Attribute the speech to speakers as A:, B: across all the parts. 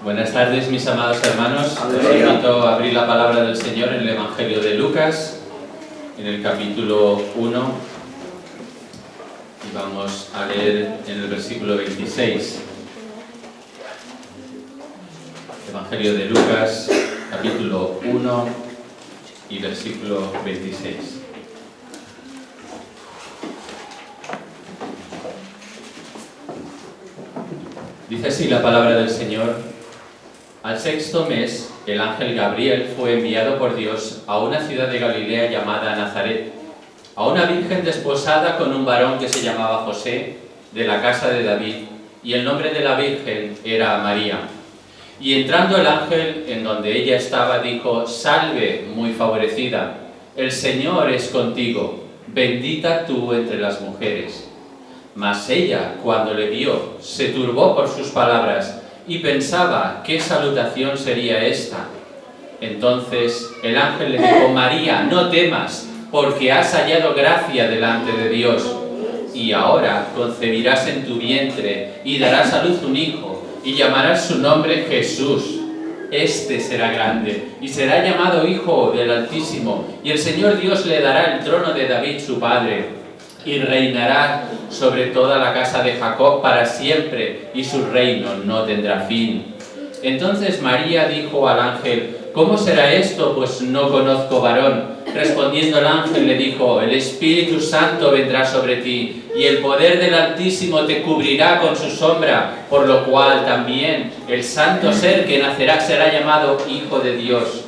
A: Buenas tardes, mis amados hermanos. Os invito a abrir la palabra del Señor en el Evangelio de Lucas, en el capítulo 1, y vamos a leer en el versículo 26. Evangelio de Lucas, capítulo 1 y versículo 26. Dice así la palabra del Señor. Al sexto mes, el ángel Gabriel fue enviado por Dios a una ciudad de Galilea llamada Nazaret, a una virgen desposada con un varón que se llamaba José, de la casa de David, y el nombre de la virgen era María. Y entrando el ángel en donde ella estaba, dijo: «Salve, muy favorecida, el Señor es contigo, bendita tú entre las mujeres». Mas ella, cuando le vio, se turbó por sus palabras, y pensaba qué salutación sería esta. Entonces el ángel le dijo: «María, no temas, porque has hallado gracia delante de Dios. Y ahora concebirás en tu vientre y darás a luz un hijo, y llamarás su nombre Jesús. Este será grande, y será llamado Hijo del Altísimo, y el Señor Dios le dará el trono de David su padre, y reinará sobre toda la casa de Jacob para siempre, y su reino no tendrá fin». Entonces María dijo al ángel: «¿Cómo será esto, pues no conozco varón?». Respondiendo el ángel le dijo: «El Espíritu Santo vendrá sobre ti, y el poder del Altísimo te cubrirá con su sombra, por lo cual también el santo ser que nacerá será llamado Hijo de Dios.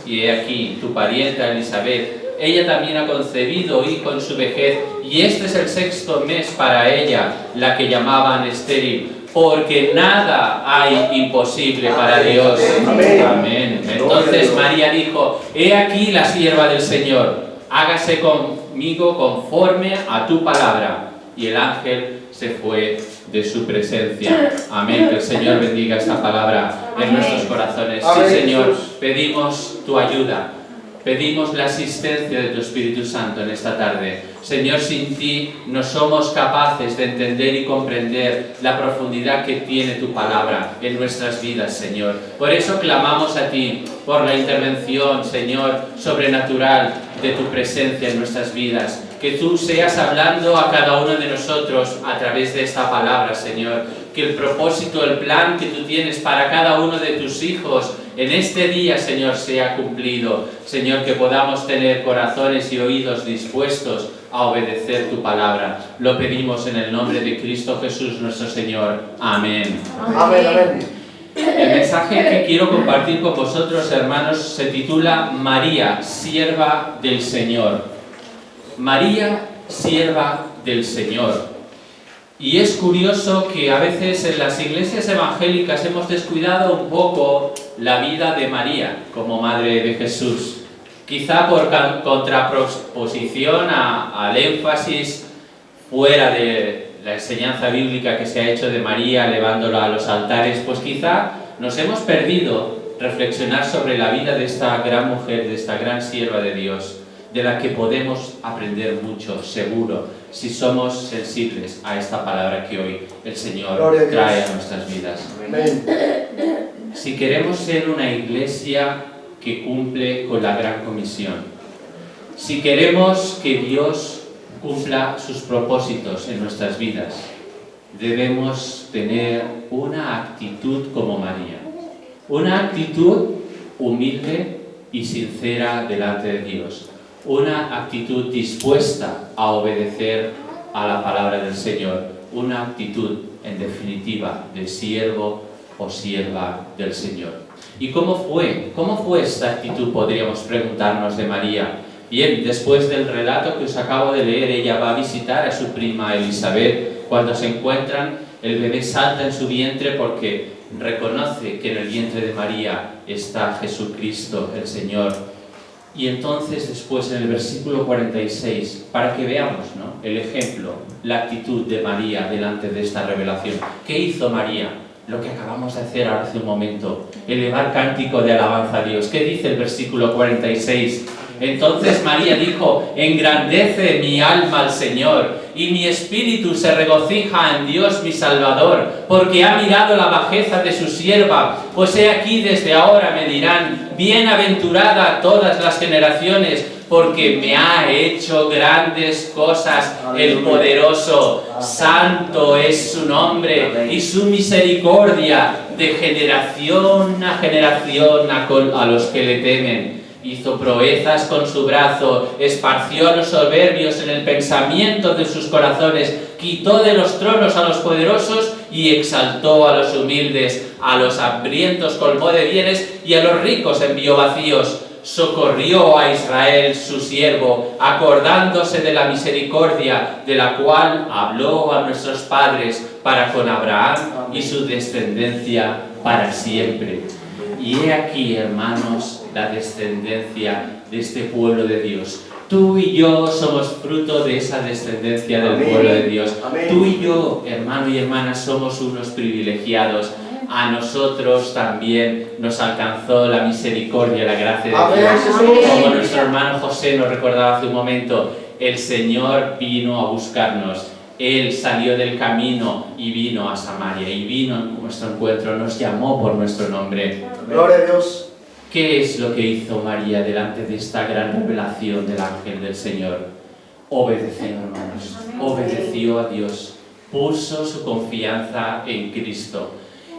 A: Y he aquí, tu parienta Elisabet, ella también ha concebido hijo en su vejez, y este es el sexto mes para ella, la que llamaban estéril, porque nada hay imposible para Dios». Amén. Entonces María dijo: «He aquí la sierva del Señor, hágase conmigo conforme a tu palabra». Y el ángel se fue de su presencia. Amén. Que el Señor bendiga esta palabra en nuestros corazones. Sí, Señor, pedimos tu ayuda. Pedimos la asistencia de tu Espíritu Santo en esta tarde. Señor, sin ti no somos capaces de entender y comprender la profundidad que tiene tu palabra en nuestras vidas, Señor. Por eso clamamos a ti por la intervención, Señor, sobrenatural de tu presencia en nuestras vidas. Que tú seas hablando a cada uno de nosotros a través de esta palabra, Señor. Que el propósito, el plan que tú tienes para cada uno de tus hijos en este día, Señor, sea cumplido. Señor, que podamos tener corazones y oídos dispuestos a obedecer tu palabra. Lo pedimos en el nombre de Cristo Jesús, nuestro Señor. Amén.
B: Amén, amén.
A: El mensaje que quiero compartir con vosotros, hermanos, se titula María, sierva del Señor. María, sierva del Señor. Y es curioso que a veces en las iglesias evangélicas hemos descuidado un poco la vida de María como Madre de Jesús. Quizá por contraposición al énfasis fuera de la enseñanza bíblica que se ha hecho de María, elevándola a los altares, pues quizá nos hemos perdido reflexionar sobre la vida de esta gran mujer, de esta gran sierva de Dios, de la que podemos aprender mucho, seguro, si somos sensibles a esta palabra que hoy el Señor trae a nuestras vidas.
B: Amén.
A: Si queremos ser una iglesia que cumple con la gran comisión, si queremos que Dios cumpla sus propósitos en nuestras vidas, debemos tener una actitud como María, una actitud humilde y sincera delante de Dios, una actitud dispuesta a obedecer a la palabra del Señor, una actitud, en definitiva, de siervo o sierva del Señor. ¿Y cómo fue esta actitud? Podríamos preguntarnos de María. Bien, después del relato que os acabo de leer, ella va a visitar a su prima Elisabet. Cuando se encuentran, el bebé salta en su vientre porque reconoce que en el vientre de María está Jesucristo, el Señor. Y entonces después en el versículo 46, para que veamos, ¿no?, el ejemplo, la actitud de María delante de esta revelación. ¿Qué hizo María? Lo que acabamos de hacer hace un momento, elevar cántico de alabanza a Dios. ¿Qué dice el versículo 46? Entonces María dijo: engrandece mi alma al Señor, y mi espíritu se regocija en Dios mi Salvador, porque ha mirado la bajeza de su sierva. Pues he aquí, desde ahora me dirán: bienaventurada todas las generaciones, porque me ha hecho grandes cosas el poderoso. Santo es su nombre, y su misericordia de generación a generación a los que le temen. Hizo proezas con su brazo, esparció a los soberbios en el pensamiento de sus corazones, quitó de los tronos a los poderosos y exaltó a los humildes. A los hambrientos colmó de bienes y a los ricos envió vacíos. Socorrió a Israel su siervo, acordándose de la misericordia de la cual habló a nuestros padres, para con Abraham y su descendencia para siempre. Y he aquí, hermanos, la descendencia de este pueblo de Dios. Tú y yo somos fruto de esa descendencia del pueblo de Dios. Tú y yo, hermano y hermana, somos unos privilegiados. A nosotros también nos alcanzó la misericordia, la gracia de Dios. Como nuestro hermano José nos recordaba hace un momento, el Señor vino a buscarnos. Él salió del camino y vino a Samaria, y vino a nuestro encuentro, nos llamó por nuestro nombre.
B: Gloria a Dios.
A: ¿Qué es lo que hizo María delante de esta gran revelación del ángel del Señor? Obedeció, hermanos, obedeció a Dios, puso su confianza en Cristo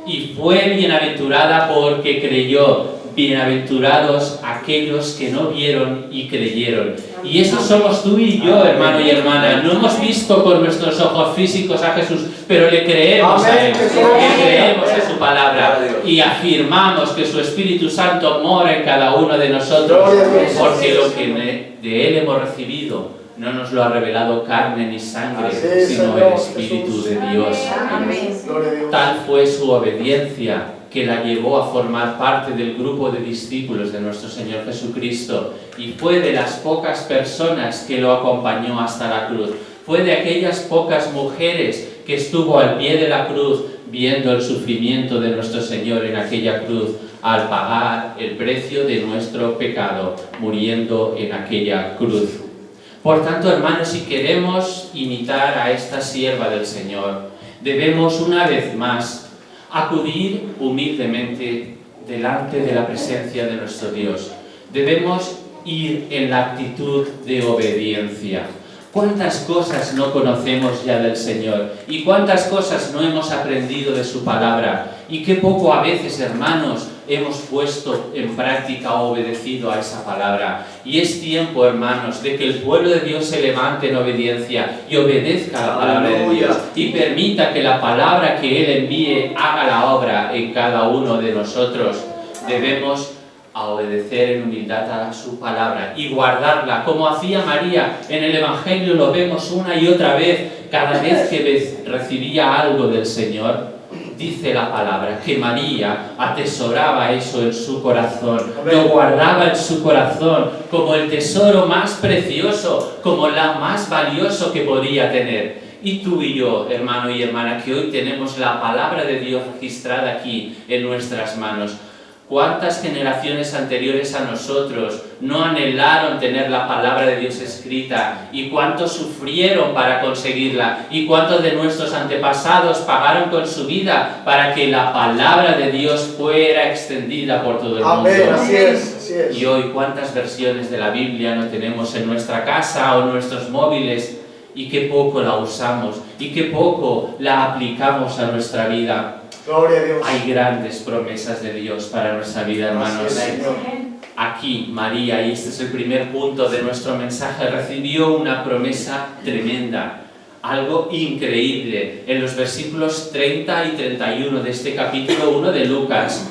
A: y fue bienaventurada porque creyó. Bienaventurados aquellos que no vieron y creyeron. Y esos somos tú y yo, hermano y hermana. No hemos visto con nuestros ojos físicos a Jesús, pero le creemos a Él, le creemos en su palabra y afirmamos que su Espíritu Santo mora en cada uno de nosotros, porque lo que de Él hemos recibido no nos lo ha revelado carne ni sangre, sino el Espíritu de Dios. Tal fue su obediencia que la llevó a formar parte del grupo de discípulos de nuestro Señor Jesucristo, y fue de las pocas personas que lo acompañó hasta la cruz. Fue de aquellas pocas mujeres que estuvo al pie de la cruz viendo el sufrimiento de nuestro Señor en aquella cruz, al pagar el precio de nuestro pecado, muriendo en aquella cruz. Por tanto, hermanos, si queremos imitar a esta sierva del Señor, debemos una vez más acudir humildemente delante de la presencia de nuestro Dios. Debemos ir en la actitud de obediencia. ¿Cuántas cosas no conocemos ya del Señor? ¿Y cuántas cosas no hemos aprendido de su palabra? Y qué poco a veces, hermanos, hemos puesto en práctica o obedecido a esa palabra. Y es tiempo, hermanos, de que el pueblo de Dios se levante en obediencia y obedezca a la palabra de Dios y permita que la palabra que Él envíe haga la obra en cada uno de nosotros. Debemos obedecer en humildad a su palabra y guardarla, como hacía María. En el Evangelio lo vemos una y otra vez. Cada vez que recibía algo del Señor, dice la palabra que María atesoraba eso en su corazón, lo guardaba en su corazón como el tesoro más precioso, como la más valioso que podía tener. Y tú y yo, hermano y hermana, que hoy tenemos la palabra de Dios registrada aquí en nuestras manos, ¿cuántas generaciones anteriores a nosotros no anhelaron tener la palabra de Dios escrita? ¿Y cuántos sufrieron para conseguirla? ¿Y cuántos de nuestros antepasados pagaron con su vida para que la palabra de Dios fuera extendida por todo el mundo?
B: Amén, así es, así es.
A: Y hoy, ¿cuántas versiones de la Biblia no tenemos en nuestra casa o en nuestros móviles? Y qué poco la usamos, y qué poco la aplicamos a nuestra vida.
B: Gloria a Dios.
A: Hay grandes promesas de Dios para nuestra vida, hermanos. Aquí María, y este es el primer punto de nuestro mensaje, recibió una promesa tremenda, algo increíble. En los versículos 30 y 31 de este capítulo 1 de Lucas,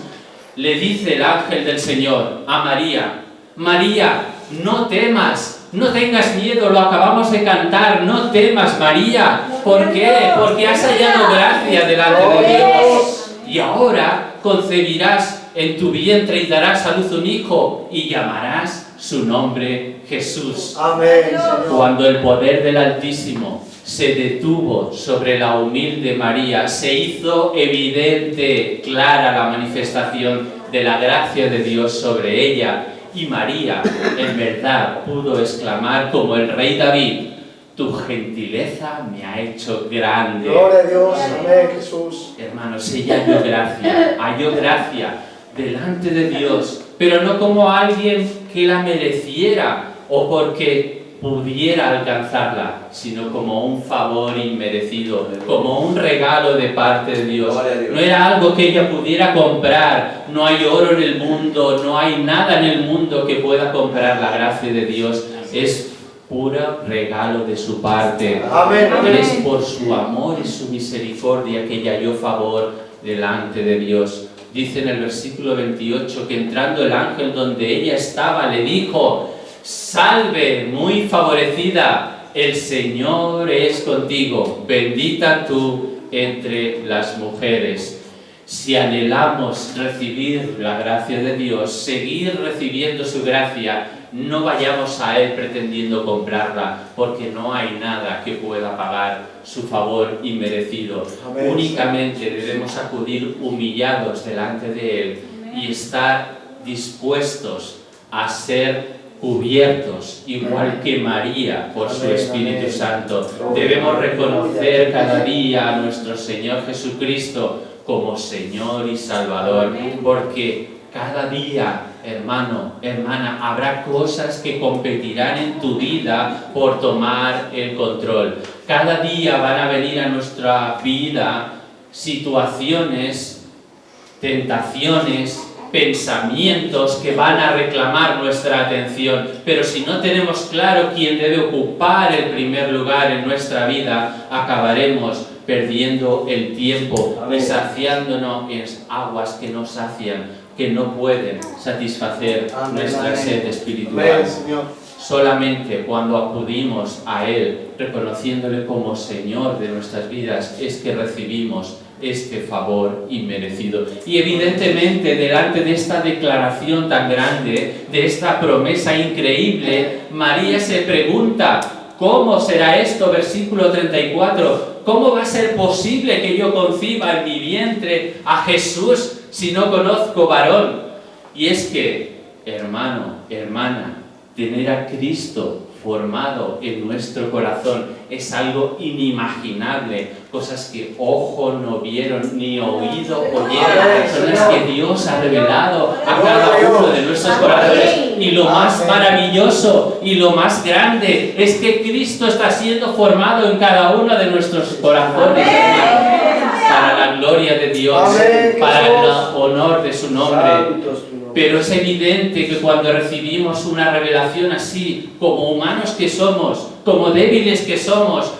A: le dice el ángel del Señor a María: María, no temas, no tengas miedo, lo acabamos de cantar, no temas, María. ¿Por qué? Porque has hallado gracia delante de Dios. Y ahora concebirás en tu vientre y darás a luz un hijo y llamarás su nombre Jesús.
B: Amén, Señor.
A: Cuando el poder del Altísimo se detuvo sobre la humilde María, se hizo evidente, clara la manifestación de la gracia de Dios sobre ella. Y María, en verdad, pudo exclamar como el rey David: tu gentileza me ha hecho grande.
B: Gloria a Dios. Amén, Jesús.
A: Hermanos, ella halló gracia delante de Dios, pero no como alguien que la mereciera o porque pudiera alcanzarla, sino como un favor inmerecido, como un regalo de parte de Dios. No era algo que ella pudiera comprar. No hay oro en el mundo, no hay nada en el mundo que pueda comprar la gracia de Dios. Es puro regalo de su parte.
B: Amén.
A: Es por su amor y su misericordia que ella halló favor delante de Dios. Dice en el versículo 28 que entrando el ángel donde ella estaba le dijo: salve, muy favorecida, el Señor es contigo, bendita tú entre las mujeres. Si anhelamos recibir la gracia de Dios, seguir recibiendo su gracia, no vayamos a Él pretendiendo comprarla, porque no hay nada que pueda pagar su favor inmerecido.
B: Amén.
A: Únicamente debemos acudir humillados delante de Él y estar dispuestos a ser cubiertos, igual que María, por su Espíritu Santo. Debemos reconocer cada día a nuestro Señor Jesucristo como Señor y Salvador, porque cada día, hermano, hermana, habrá cosas que competirán en tu vida por tomar el control. Cada día van a venir a nuestra vida situaciones, tentaciones, pensamientos que van a reclamar nuestra atención, pero si no tenemos claro quién debe ocupar el primer lugar en nuestra vida, acabaremos perdiendo el tiempo y saciándonos en aguas que no sacian, que no pueden satisfacer nuestra sed espiritual.
B: Amén, Señor.
A: Solamente cuando acudimos a Él, reconociéndole como Señor de nuestras vidas, es que recibimos este favor inmerecido. Y evidentemente, delante de esta declaración tan grande, de esta promesa increíble, María se pregunta: ¿cómo será esto? Versículo 34. ¿Cómo va a ser posible que yo conciba en mi vientre a Jesús si no conozco varón? Y es que, hermano, hermana, tener a Cristo formado en nuestro corazón es algo inimaginable, cosas que ojo no vieron ni oído oyeron, son las que Dios ha revelado a cada uno de nuestros corazones. Y lo más maravilloso y lo más grande es que Cristo está siendo formado en cada uno de nuestros corazones, para la gloria de Dios, para el honor de su nombre. Pero es evidente que cuando recibimos una revelación así, como humanos que somos, como débiles que somos,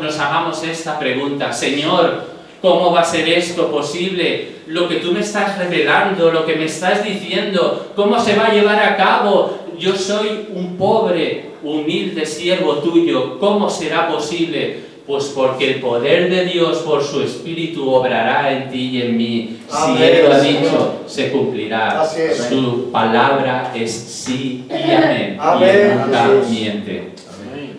A: nos hagamos esta pregunta: Señor, ¿cómo va a ser esto posible? Lo que tú me estás revelando, lo que me estás diciendo, ¿cómo se va a llevar a cabo? Yo soy un pobre, humilde siervo tuyo, ¿cómo será posible? Pues porque el poder de Dios por su Espíritu obrará en ti y en mí. Si Él lo ha dicho, se cumplirá. Su palabra es sí y amén. Y Él nunca miente.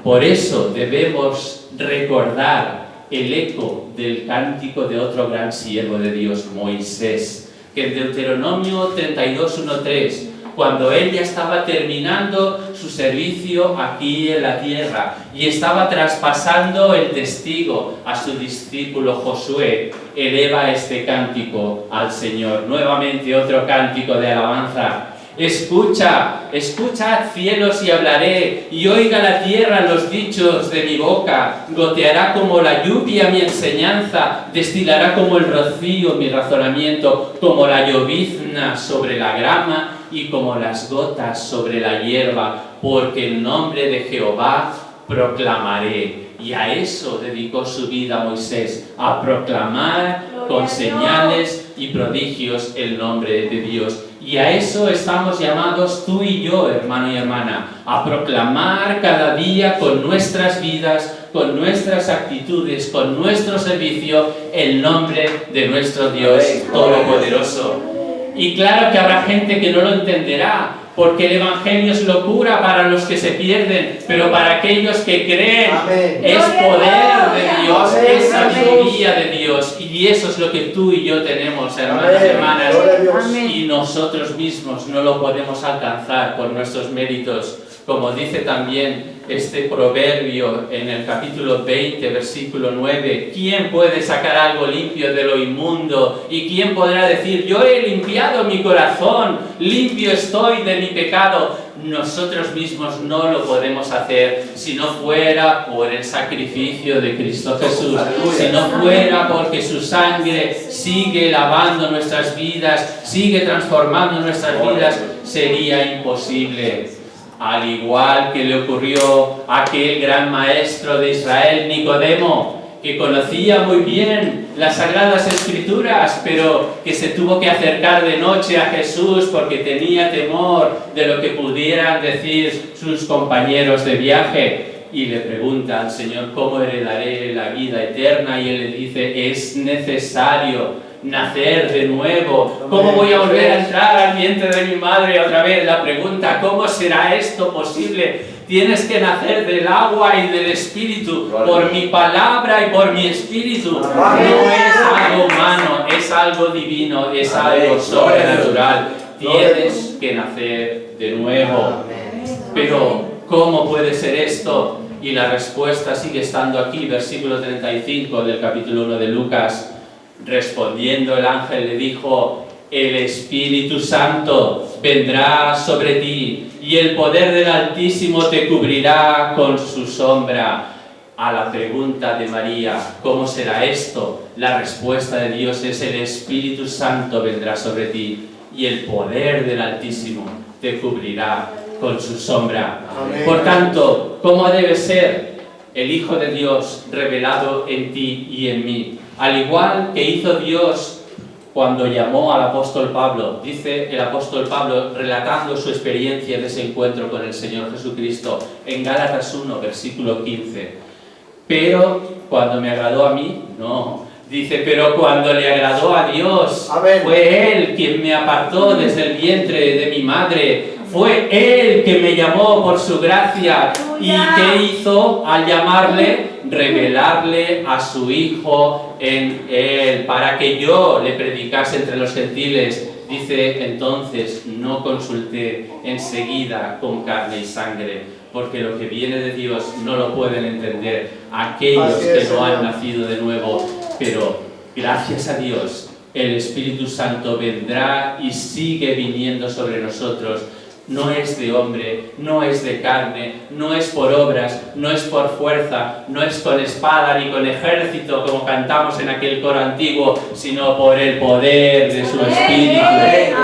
A: Por eso debemos recordar el eco del cántico de otro gran siervo de Dios, Moisés, que en Deuteronomio 32:1-3, cuando él ya estaba terminando su servicio aquí en la tierra y estaba traspasando el testigo a su discípulo Josué, eleva este cántico al Señor. Nuevamente otro cántico de alabanza. Escucha, escuchad cielos y hablaré, y oiga la tierra los dichos de mi boca. Goteará como la lluvia mi enseñanza, destilará como el rocío mi razonamiento, como la llovizna sobre la grama y como las gotas sobre la hierba, porque el nombre de Jehová proclamaré. Y a eso dedicó su vida Moisés, a proclamar con señales y prodigios el nombre de Dios. Y a eso estamos llamados tú y yo, hermano y hermana, a proclamar cada día con nuestras vidas, con nuestras actitudes, con nuestro servicio, el nombre de nuestro Dios Todopoderoso. Y claro que habrá gente que no lo entenderá, porque el Evangelio es locura para los que se pierden, pero para aquellos que creen
B: Amén.
A: es poder de Dios,
B: Amén.
A: es sabiduría de Dios. Y eso es lo que tú y yo tenemos, hermanos y
B: Amén.
A: hermanas.
B: Gloria a Dios.
C: Amén.
A: Y nosotros mismos no lo podemos alcanzar por nuestros méritos. Como dice también este proverbio en el capítulo 20, versículo 9, ¿quién puede sacar algo limpio de lo inmundo? ¿Y quién podrá decir, yo he limpiado mi corazón, limpio estoy de mi pecado? Nosotros mismos no lo podemos hacer si no fuera por el sacrificio de Cristo Jesús, si no fuera porque su sangre sigue lavando nuestras vidas, sigue transformando nuestras vidas, sería imposible. Al igual que le ocurrió a aquel gran maestro de Israel, Nicodemo, que conocía muy bien las Sagradas Escrituras, pero que se tuvo que acercar de noche a Jesús porque tenía temor de lo que pudieran decir sus compañeros de viaje. Y le preguntan, Señor, ¿cómo heredaré la vida eterna? Y él le dice, es necesario nacer de nuevo. ¿Cómo voy a volver a entrar al vientre de mi madre otra vez? La pregunta, ¿cómo será esto posible? Tienes que nacer del agua y del Espíritu, por mi palabra y por mi Espíritu. No es algo humano, es algo divino, es algo sobrenatural. Tienes que nacer de nuevo. Pero, ¿cómo puede ser esto? Y la respuesta sigue estando aquí, versículo 35 del capítulo 1 de Lucas. Respondiendo el ángel le dijo, el Espíritu Santo vendrá sobre ti y el poder del Altísimo te cubrirá con su sombra. A la pregunta de María, ¿cómo será esto? La respuesta de Dios es, el Espíritu Santo vendrá sobre ti y el poder del Altísimo te cubrirá con su sombra.
B: Amén.
A: Por tanto, ¿cómo debe ser el Hijo de Dios revelado en ti y en mí? Al igual que hizo Dios cuando llamó al apóstol Pablo, dice el apóstol Pablo relatando su experiencia de ese encuentro con el Señor Jesucristo en Gálatas 1, versículo 15. Pero cuando me agradó a mí, no. Dice, pero cuando le agradó a Dios,
B: Amén.
A: fue Él quien me apartó desde el vientre de mi madre. Fue Él que me llamó por su gracia. ¿Y qué hizo al llamarle? Revelarle a su Hijo en Él, para que yo le predicase entre los gentiles. Dice, entonces no consulté enseguida con carne y sangre, porque lo que viene de Dios no lo pueden entender aquellos que no han nacido de nuevo. Pero gracias a Dios, el Espíritu Santo vendrá y sigue viniendo sobre nosotros. No es de hombre, no es de carne, no es por obras, no es por fuerza, no es con espada ni con ejército como cantamos en aquel coro antiguo, sino por el poder de su Espíritu.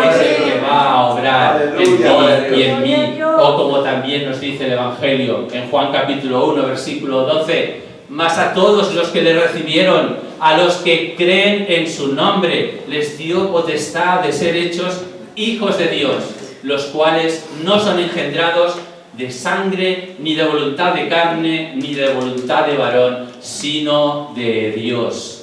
A: Es el que va a obrar en ti y en mí. O como también nos dice el Evangelio en Juan capítulo 1, versículo 12, mas a todos los que le recibieron, a los que creen en su nombre, les dio potestad de ser hechos hijos de Dios, los cuales no son engendrados de sangre, ni de voluntad de carne, ni de voluntad de varón, sino de Dios.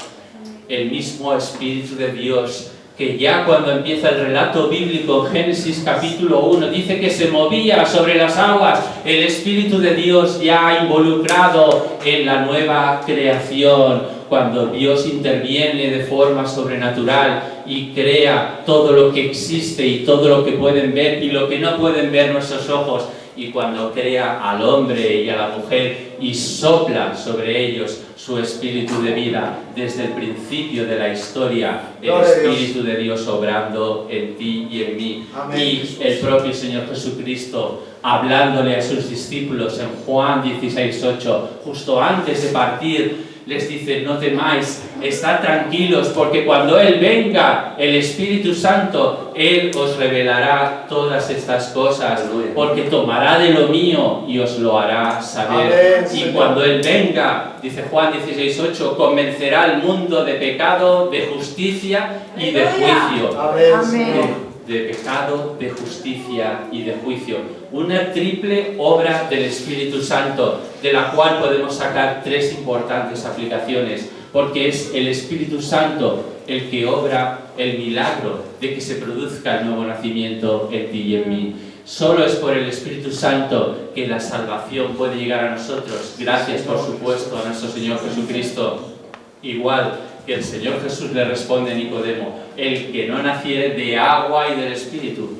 A: El mismo Espíritu de Dios, que ya cuando empieza el relato bíblico en Génesis capítulo 1, dice que se movía sobre las aguas, el Espíritu de Dios ya involucrado en la nueva creación, cuando Dios interviene de forma sobrenatural y crea todo lo que existe y todo lo que pueden ver y lo que no pueden ver nuestros ojos, y cuando crea al hombre y a la mujer y sopla sobre ellos su espíritu de vida desde el principio de la historia, el Espíritu de Dios obrando en ti y en mí.
B: Amén,
A: y
B: Jesús.
A: el propio Señor Jesucristo hablándole a sus discípulos en Juan 16:8, justo antes de partir, les dice, no temáis, estad tranquilos, porque cuando Él venga, el Espíritu Santo, Él os revelará todas estas cosas, porque tomará de lo mío y os lo hará saber.
B: Amén,
A: Y
B: Señor.
A: cuando Él venga, dice Juan 16:8, convencerá al mundo de pecado, de justicia y de juicio.
B: Amén, Señor.
A: De pecado, de justicia y de juicio. Una triple obra del Espíritu Santo, de la cual podemos sacar tres importantes aplicaciones, porque es el Espíritu Santo el que obra el milagro de que se produzca el nuevo nacimiento en ti y en mí. Solo es por el Espíritu Santo que la salvación puede llegar a nosotros. Gracias, por supuesto, a nuestro Señor Jesucristo. Igual que el Señor Jesús le responde a Nicodemo: el que no naciere de agua y del Espíritu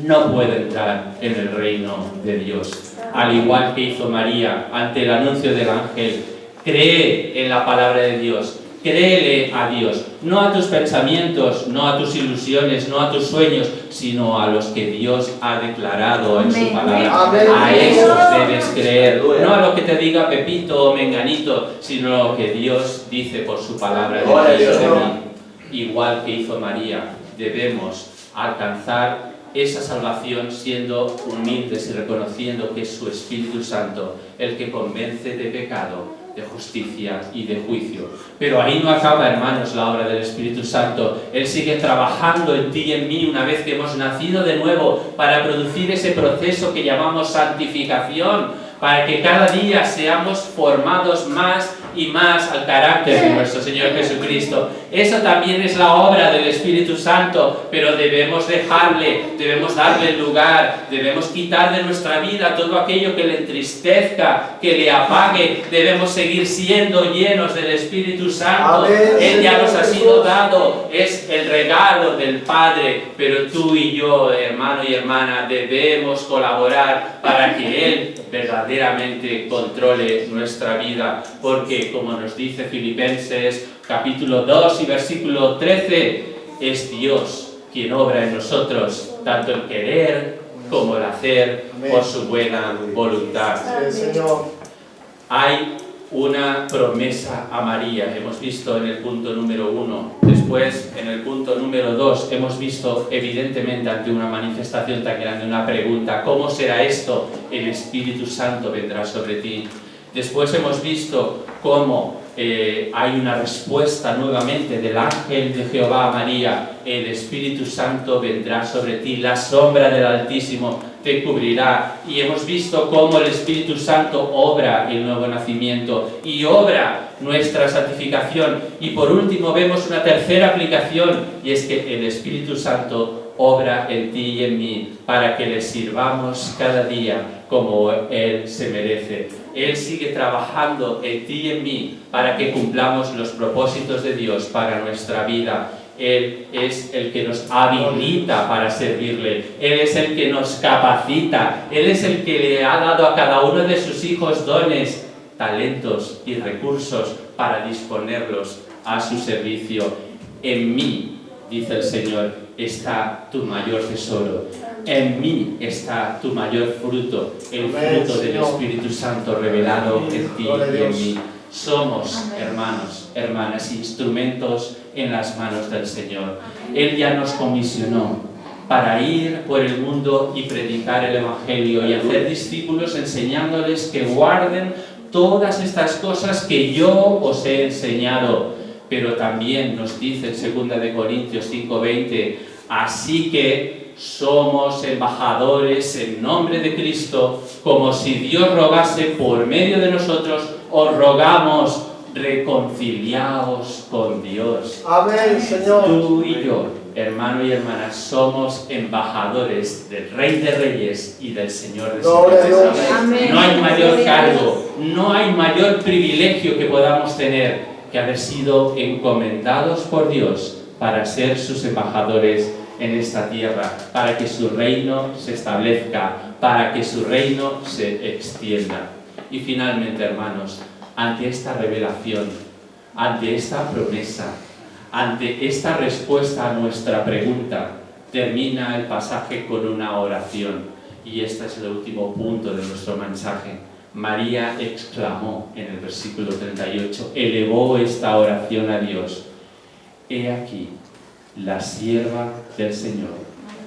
A: no puede entrar en el reino de Dios. Al igual que hizo María ante el anuncio del ángel, cree en la palabra de Dios, créele a Dios, no a tus pensamientos, no a tus ilusiones, no a tus sueños, sino a los que Dios ha declarado en su palabra.
B: Amén.
A: A esos debes creer, no a lo que te diga Pepito o Menganito, sino a lo que Dios dice por su palabra de ti y de mí. Igual que hizo María, debemos alcanzar esa salvación siendo humildes y reconociendo que es su Espíritu Santo el que convence de pecado, de justicia y de juicio. Pero ahí no acaba, hermanos, la obra del Espíritu Santo. Él sigue trabajando en ti y en mí una vez que hemos nacido de nuevo para producir ese proceso que llamamos santificación, para que cada día seamos formados más y más al carácter de nuestro Señor Jesucristo. Eso también es la obra del Espíritu Santo, pero debemos dejarle, debemos darle el lugar, debemos quitar de nuestra vida todo aquello que le entristezca, que le apague. Debemos seguir siendo llenos del Espíritu Santo.
B: Amén.
A: Él ya nos ha sido dado, es el regalo del Padre, pero tú y yo, hermano y hermana, debemos colaborar para que Él verdaderamente controle nuestra vida, porque como nos dice Filipenses capítulo 2 y versículo 13, es Dios quien obra en nosotros tanto el querer como el hacer por su buena voluntad.
B: Sí, Señor.
A: Hay una promesa a María, hemos visto en el punto número 1. Después, en el punto número 2, hemos visto evidentemente ante una manifestación tan grande una pregunta: ¿cómo será esto? El Espíritu Santo vendrá sobre ti. Después hemos visto cómo hay una respuesta nuevamente del ángel de Jehová a María: el Espíritu Santo vendrá sobre ti, la sombra del Altísimo te cubrirá. Y hemos visto cómo el Espíritu Santo obra el nuevo nacimiento y obra nuestra santificación. Y por último vemos una tercera aplicación, y es que el Espíritu Santo obra en ti y en mí para que le sirvamos cada día como Él se merece. Él sigue trabajando en ti y en mí para que cumplamos los propósitos de Dios para nuestra vida. Él es el que nos habilita para servirle. Él es el que nos capacita. Él es el que le ha dado a cada uno de sus hijos dones, talentos y recursos para disponerlos a su servicio. En mí, dice el Señor, está tu mayor tesoro. En mí está tu mayor fruto, el fruto del Espíritu Santo revelado en ti y en mí. Somos, hermanos, hermanas, instrumentos en las manos del Señor. Él ya nos comisionó para ir por el mundo y predicar el Evangelio y hacer discípulos, enseñándoles que guarden todas estas cosas que yo os he enseñado. Pero también nos dice en 2 Corintios 5:20, así que somos embajadores en nombre de Cristo, como si Dios rogase por medio de nosotros, os rogamos, reconciliaos con Dios.
B: Amén, Señor.
A: Tú y yo, hermano y hermana, somos embajadores del Rey de Reyes y del Señor de Señores.
C: Amén.
A: No hay mayor cargo, no hay mayor privilegio que podamos tener que haber sido encomendados por Dios para ser sus embajadores en esta tierra, para que su reino se establezca, para que su reino se extienda. Y finalmente, hermanos, ante esta revelación, ante esta promesa, ante esta respuesta a nuestra pregunta, termina el pasaje con una oración. Y este es el último punto de nuestro mensaje. María exclamó en el versículo 38, elevó esta oración a Dios: he aquí la sierva del Señor,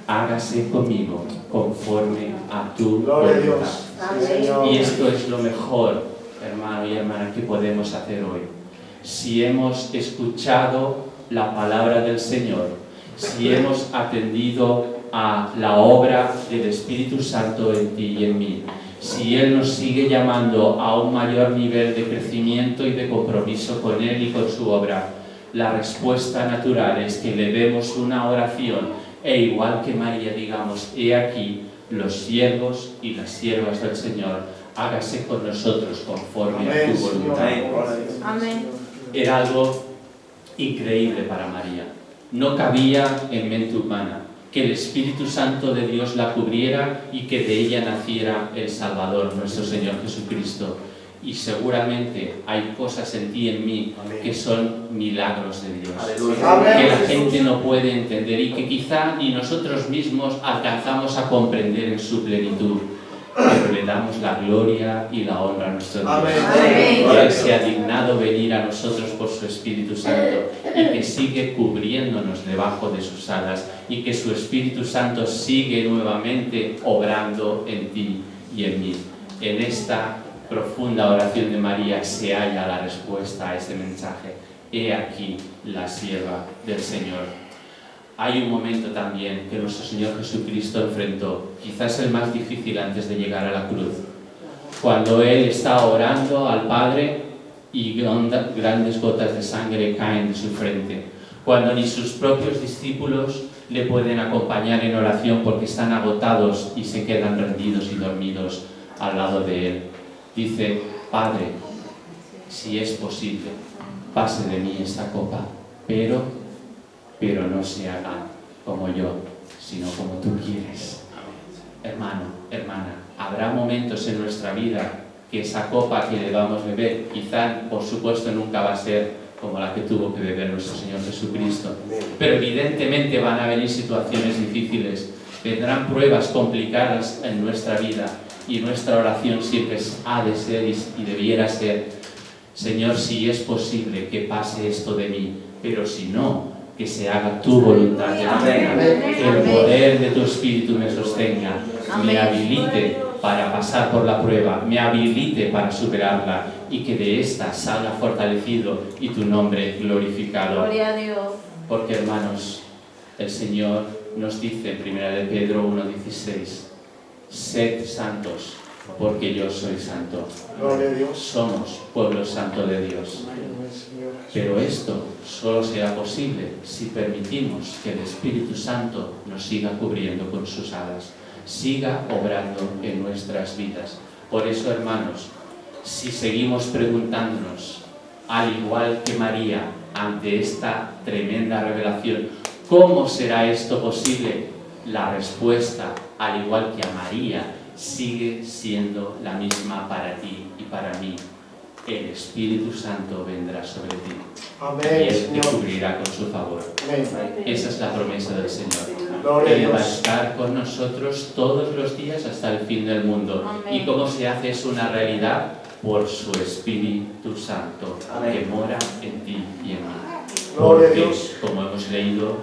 A: hágase conmigo conforme a tu
B: Gloria a
A: voluntad.
B: Dios. Sí, Señor.
A: Y esto es lo mejor, hermano y hermana, que podemos hacer hoy. Si hemos escuchado la palabra del Señor, si hemos atendido a la obra del Espíritu Santo en ti y en mí, si Él nos sigue llamando a un mayor nivel de crecimiento y de compromiso con Él y con su obra, la respuesta natural es que le demos una oración e igual que María digamos, he aquí los siervos y las siervas del Señor, hágase con nosotros conforme a tu voluntad.
C: Amén.
A: Era algo increíble para María. No cabía en mente humana que el Espíritu Santo de Dios la cubriera y que de ella naciera el Salvador, nuestro Señor Jesucristo. Y seguramente hay cosas en ti y en mí que son milagros de Dios, que la gente no puede entender y que quizá ni nosotros mismos alcanzamos a comprender en su plenitud, pero le damos la gloria y la honra a nuestro Dios. Que Él se ha dignado venir a nosotros por su Espíritu Santo y que sigue cubriéndonos debajo de sus alas y que su Espíritu Santo sigue nuevamente obrando en ti y en mí. En esta profunda oración de María se halla la respuesta a este mensaje. He aquí la sierva del Señor. Hay un momento también que nuestro Señor Jesucristo enfrentó, quizás el más difícil antes de llegar a la cruz, cuando Él está orando al Padre y grandes gotas de sangre caen de su frente, cuando ni sus propios discípulos le pueden acompañar en oración porque están agotados y se quedan rendidos y dormidos al lado de Él. Dice, Padre, si es posible, pase de mí esta copa, pero no se haga como yo, sino como tú quieres. Hermano, hermana, habrá momentos en nuestra vida que esa copa que debamos beber, quizá, por supuesto, nunca va a ser como la que tuvo que beber nuestro Señor Jesucristo, pero evidentemente van a venir situaciones difíciles, vendrán pruebas complicadas en nuestra vida. Y nuestra oración siempre ha de ser y debiera ser, Señor, si es posible que pase esto de mí, pero si no, que se haga tu voluntad, que el poder de tu Espíritu me sostenga, me habilite para pasar por la prueba, me habilite para superarla y que de esta salga fortalecido y tu nombre glorificado.
C: Gloria a Dios.
A: Porque, hermanos, el Señor nos dice en 1 de Pedro 1:16, sed santos, porque yo soy santo.
B: Gloria a Dios.
A: Somos pueblo santo de Dios. Pero esto solo será posible si permitimos que el Espíritu Santo nos siga cubriendo con sus alas, siga obrando en nuestras vidas. Por eso, hermanos, si seguimos preguntándonos, al igual que María, ante esta tremenda revelación, ¿cómo será esto posible? La respuesta, al igual que a María, sigue siendo la misma para ti y para mí. El Espíritu Santo vendrá sobre ti.
B: Amén,
A: Y Él te
B: Señor.
A: cubrirá con su favor.
B: Amén.
A: Esa es la promesa del Señor.
B: Gloria a
A: Él va a
B: Dios.
A: estar con nosotros todos los días hasta el fin del mundo.
C: Amén.
A: ¿Y cómo se hace eso una realidad? Por su Espíritu Santo, que mora en ti y en mí.
B: Gloria a
A: Porque,
B: Dios.
A: como hemos leído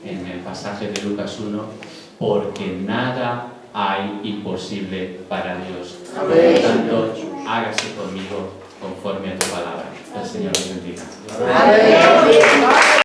A: en el pasaje de Lucas 1, porque nada hay imposible para Dios. Por
B: Amén.
A: lo tanto, hágase conmigo conforme a tu palabra. El Señor os bendiga.
B: Amén.